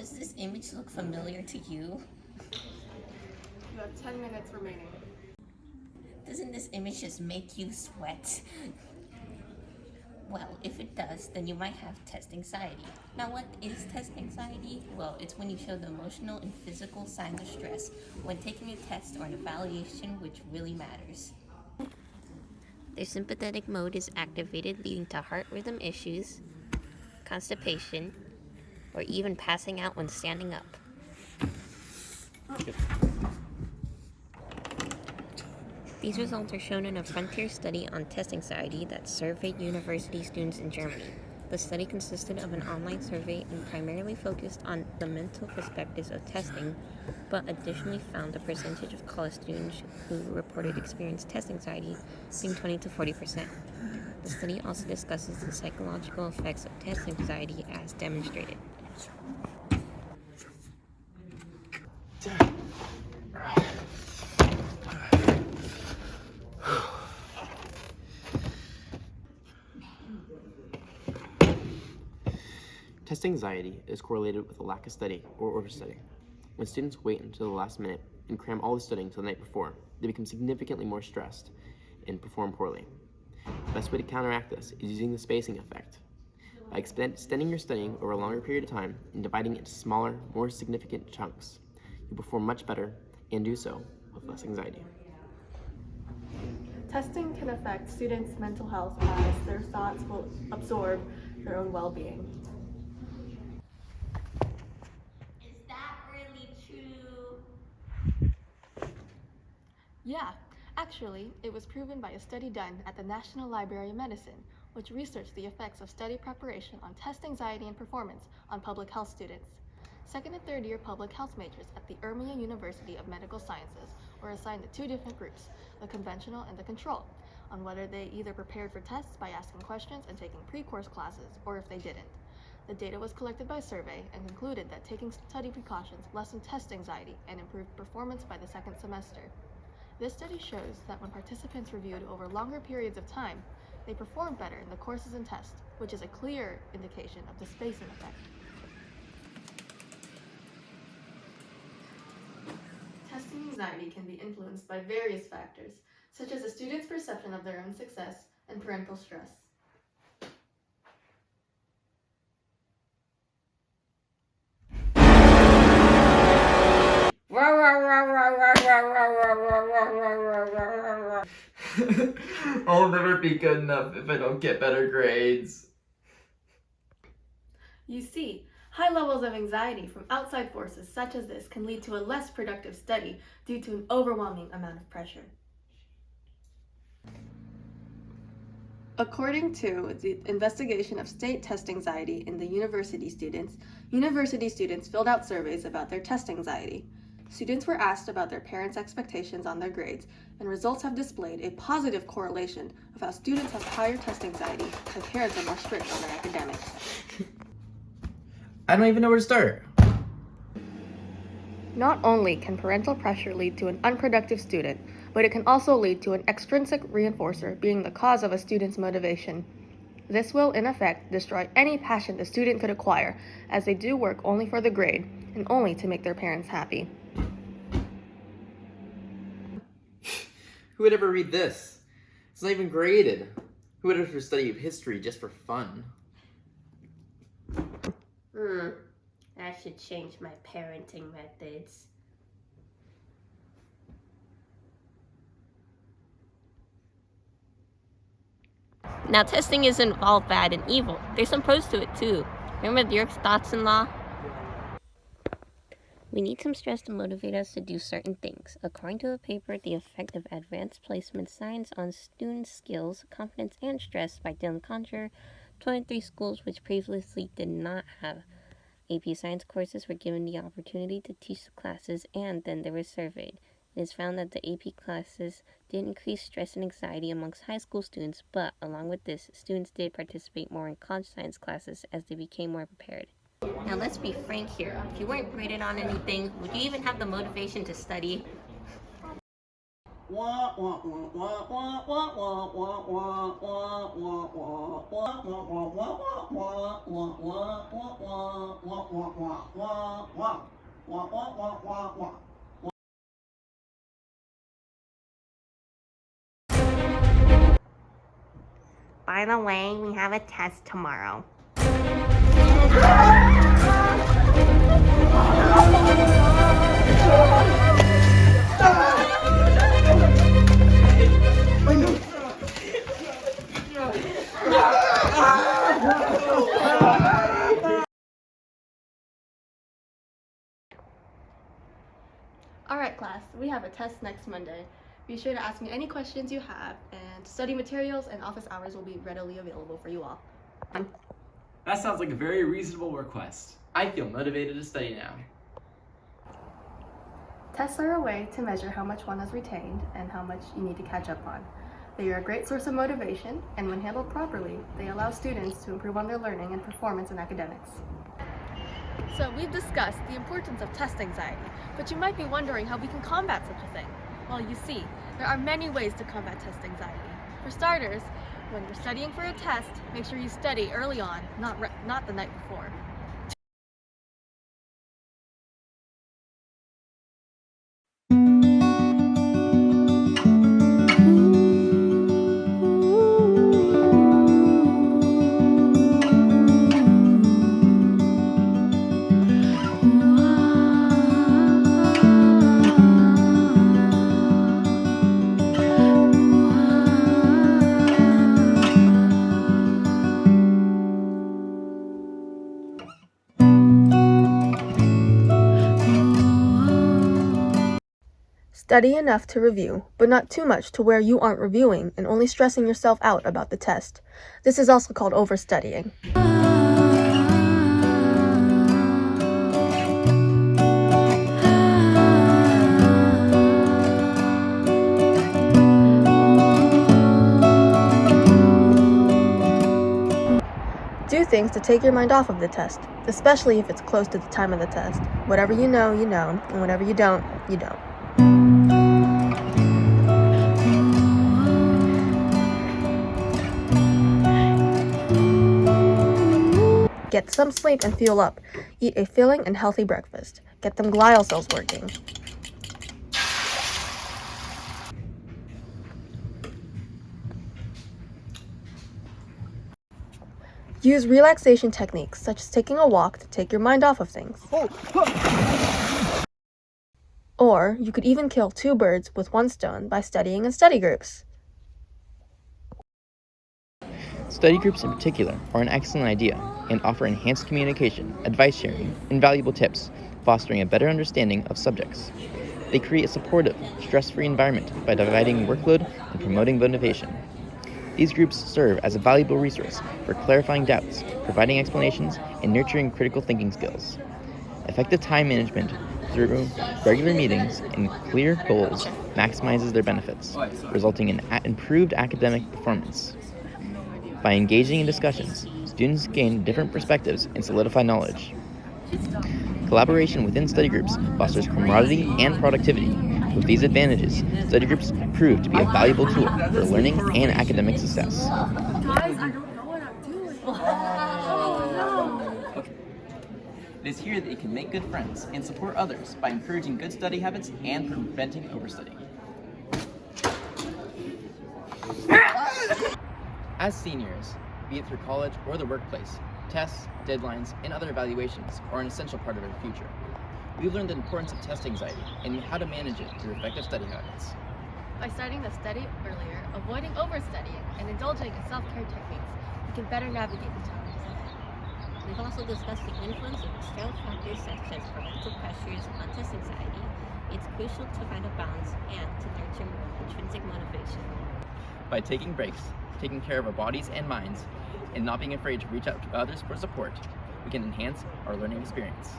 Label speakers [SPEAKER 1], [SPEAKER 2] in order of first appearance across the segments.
[SPEAKER 1] Does this image look familiar to you?
[SPEAKER 2] You have 10 minutes remaining.
[SPEAKER 1] Doesn't this image just make you sweat? Well, if it does, then you might have test anxiety. Now, what is test anxiety? Well, it's when you show the emotional and physical signs of stress when taking a test or an evaluation which really matters. Their sympathetic mode is activated, leading to heart rhythm issues, constipation, or even passing out when standing up. These results are shown in a frontier study on test anxiety that surveyed university students in Germany. The study consisted of an online survey and primarily focused on the mental perspectives of testing, but additionally found the percentage of college students who reported experienced test anxiety being 20 to 40%. The study also discusses the psychological effects of test anxiety as demonstrated.
[SPEAKER 3] Test anxiety is correlated with a lack of study or overstudying. When students wait until the last minute and cram all the studying to the night before, they become significantly more stressed and perform poorly. The best way to counteract this is using the spacing effect. By extending your studying over a longer period of time and dividing it into smaller, more significant chunks, you perform much better and do so with less anxiety.
[SPEAKER 2] Testing can affect students' mental health as their thoughts will absorb their own well-being.
[SPEAKER 1] Is that really true?
[SPEAKER 2] Yeah, actually, it was proven by a study done at the National Library of Medicine, which researched the effects of study preparation on test anxiety and performance on public health students. Second and third year public health majors at the Urmia University of Medical Sciences were assigned to two different groups, the conventional and the control, on whether they either prepared for tests by asking questions and taking pre-course classes, or if they didn't. The data was collected by survey and concluded that taking study precautions lessened test anxiety and improved performance by the second semester. This study shows that when participants reviewed over longer periods of time, they performed better in the courses and tests, which is a clear indication of the spacing effect. Testing anxiety can be influenced by various factors, such as a student's perception of their own success and parental stress.
[SPEAKER 4] I'll never be good enough if I don't get better grades.
[SPEAKER 2] You see, high levels of anxiety from outside forces such as this can lead to a less productive study due to an overwhelming amount of pressure. According to the investigation of state test anxiety in the university students filled out surveys about their test anxiety. Students were asked about their parents' expectations on their grades, and results have displayed a positive correlation of how students have higher test anxiety and parents are more strict on their academics.
[SPEAKER 4] I don't even know where to start.
[SPEAKER 2] Not only can parental pressure lead to an unproductive student, but it can also lead to an extrinsic reinforcer being the cause of a student's motivation. This will, in effect, destroy any passion the student could acquire, as they do work only for the grade and only to make their parents happy.
[SPEAKER 4] Who would ever read this? It's not even graded. Who would ever study history just for fun?
[SPEAKER 1] I should change my parenting methods. Now, testing isn't all bad and evil. There's some pros to it, too. Remember Dirk's thoughts-in-law? We need some stress to motivate us to do certain things. According to a paper, The Effect of Advanced Placement Science on Student Skills, Confidence, and Stress by Dylan Concher, 23 schools which previously did not have AP Science courses were given the opportunity to teach the classes, and then they were surveyed. It is found that the AP classes did increase stress and anxiety amongst high school students, but along with this, students did participate more in college science classes as they became more prepared. Now let's be frank here. If you weren't graded on anything, would you even have the motivation to study? By the way, we have a test tomorrow.
[SPEAKER 2] Alright class, we have a test next Monday. Be sure to ask me any questions you have, and study materials and office hours will be readily available for you all.
[SPEAKER 5] That sounds like a very reasonable request.
[SPEAKER 4] I feel motivated to study now.
[SPEAKER 2] Tests are a way to measure how much one has retained and how much you need to catch up on. They are a great source of motivation, and when handled properly, they allow students to improve on their learning and performance in academics. So we've discussed the importance of test anxiety, but you might be wondering how we can combat such a thing. Well, you see, there are many ways to combat test anxiety. For starters, when you're studying for a test, make sure you study early on, not the night before. Study enough to review, but not too much to where you aren't reviewing and only stressing yourself out about the test. This is also called overstudying. Do things to take your mind off of the test, especially if it's close to the time of the test. Whatever you know, and whatever you don't, you don't. Get some sleep and fuel up. Eat a filling and healthy breakfast. Get them glial cells working. Use relaxation techniques, such as taking a walk, to take your mind off of things. Or you could even kill 2 birds with 1 stone by studying in study groups.
[SPEAKER 3] Study groups in particular are an excellent idea and offer enhanced communication, advice sharing, and valuable tips, fostering a better understanding of subjects. They create a supportive, stress-free environment by dividing workload and promoting motivation. These groups serve as a valuable resource for clarifying doubts, providing explanations, and nurturing critical thinking skills. Effective time management through regular meetings and clear goals maximizes their benefits, resulting in improved academic performance. By engaging in discussions, students gain different perspectives and solidify knowledge. Collaboration within study groups fosters camaraderie and productivity. With these advantages, study groups prove to be a valuable tool for learning and academic success.
[SPEAKER 2] Guys, I don't know what I'm doing. Oh, no.
[SPEAKER 5] It is here that you can make good friends and support others by encouraging good study habits and preventing overstudying. As seniors, be it through college or the workplace, tests, deadlines, and other evaluations are an essential part of our future. We've learned the importance of test anxiety and how to manage it through effective study habits.
[SPEAKER 2] By starting to study earlier, avoiding overstudying, and indulging in self-care techniques, we can better navigate the challenges ahead.
[SPEAKER 1] We've also discussed the influence of external factors such as parental pressures on test anxiety. It's crucial to find a balance and to nurture intrinsic motivation.
[SPEAKER 5] By taking breaks, taking care of our bodies and minds, and not being afraid to reach out to others for support, we can enhance our learning experience.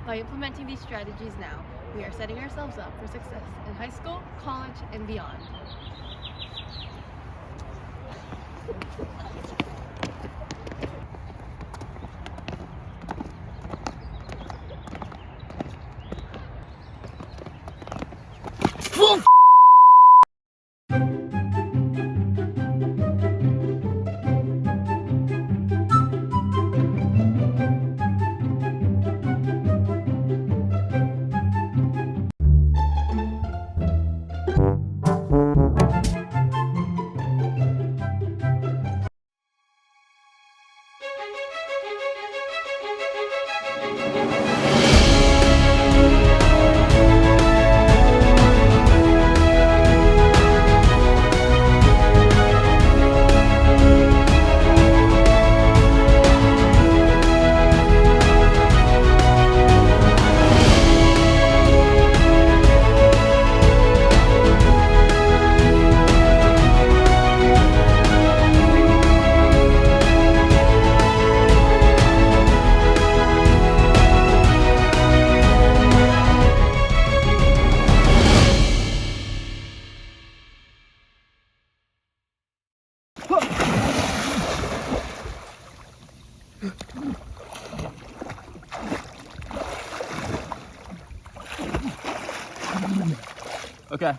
[SPEAKER 2] By implementing these strategies now, we are setting ourselves up for success in high school, college, and beyond.
[SPEAKER 6] Okay.